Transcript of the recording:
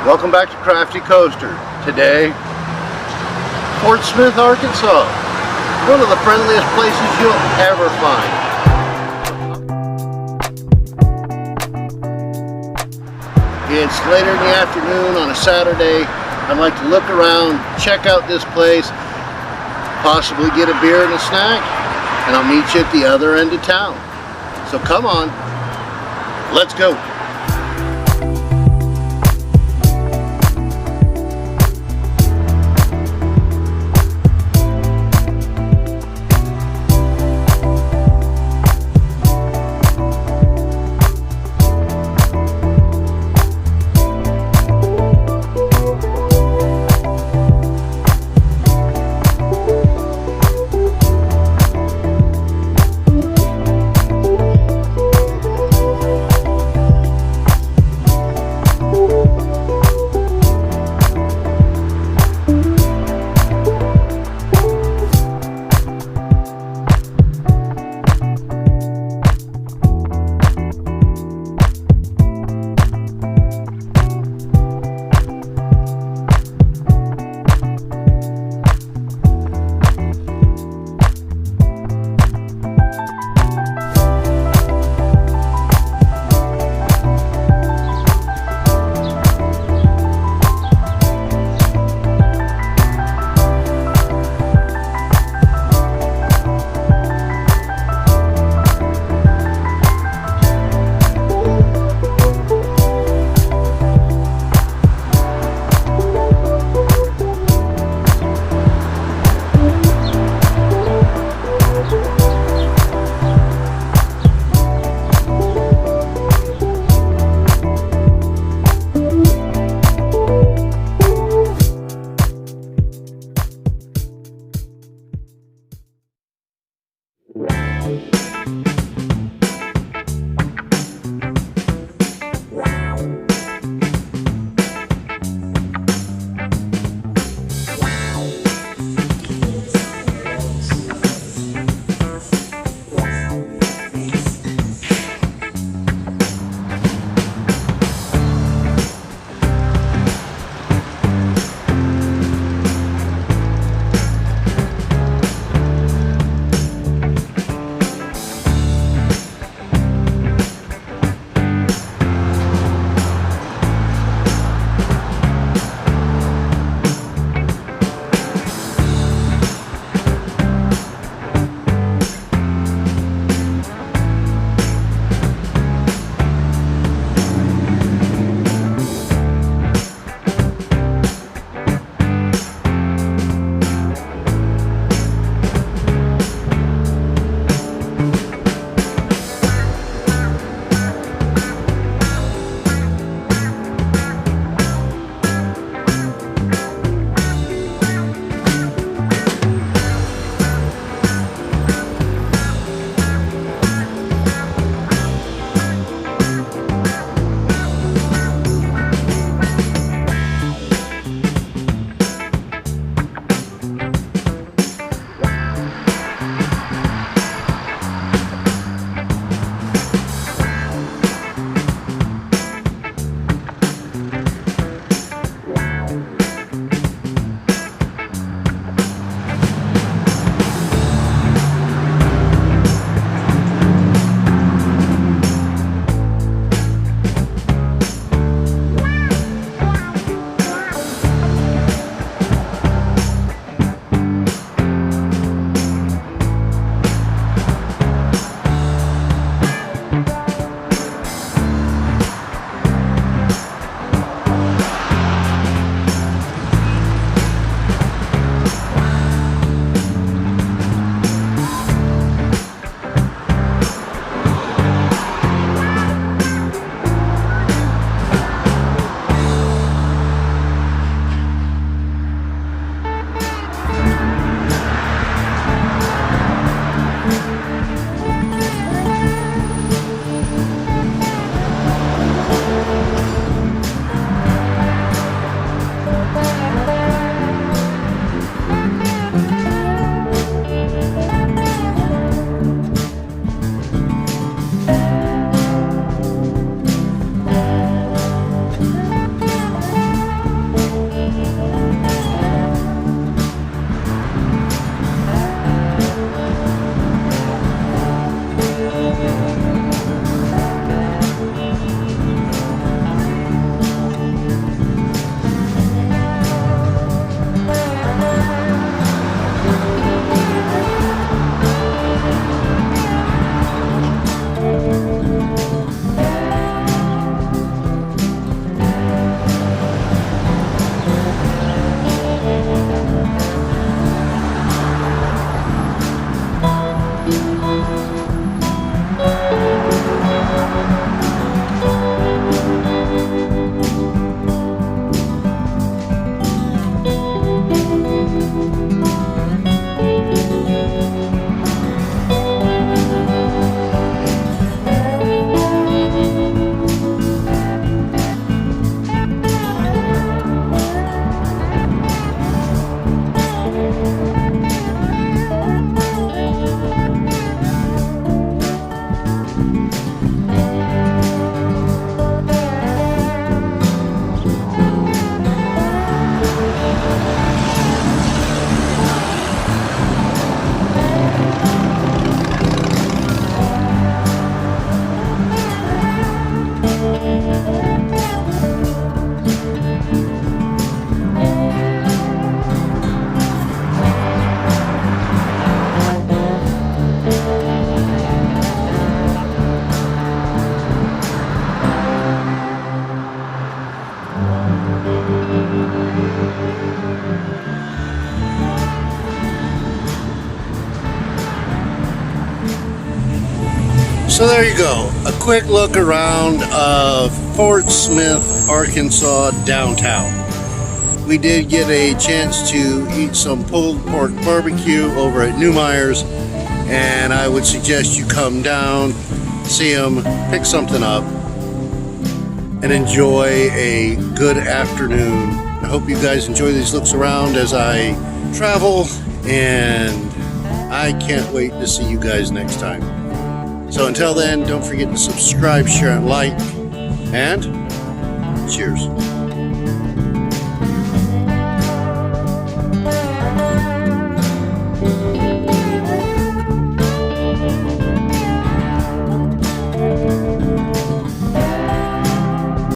Welcome back to Crafty Coaster. Today, Fort Smith, Arkansas. One of the friendliest places you'll ever find. It's later in the afternoon on a Saturday. I'd like to look around, check out this place, possibly get a beer and a snack, and I'll meet you at the other end of town. So come on, let's go. So there you go, a quick look around of Fort Smith, Arkansas downtown. We did get a chance to eat some pulled pork barbecue over at Neumeyer's, and I would suggest you come down, see them, pick something up, and enjoy a good afternoon. I hope you guys enjoy these looks around as I travel, and I can't wait to see you guys next time. So until then, don't forget to subscribe, share, and like, and cheers.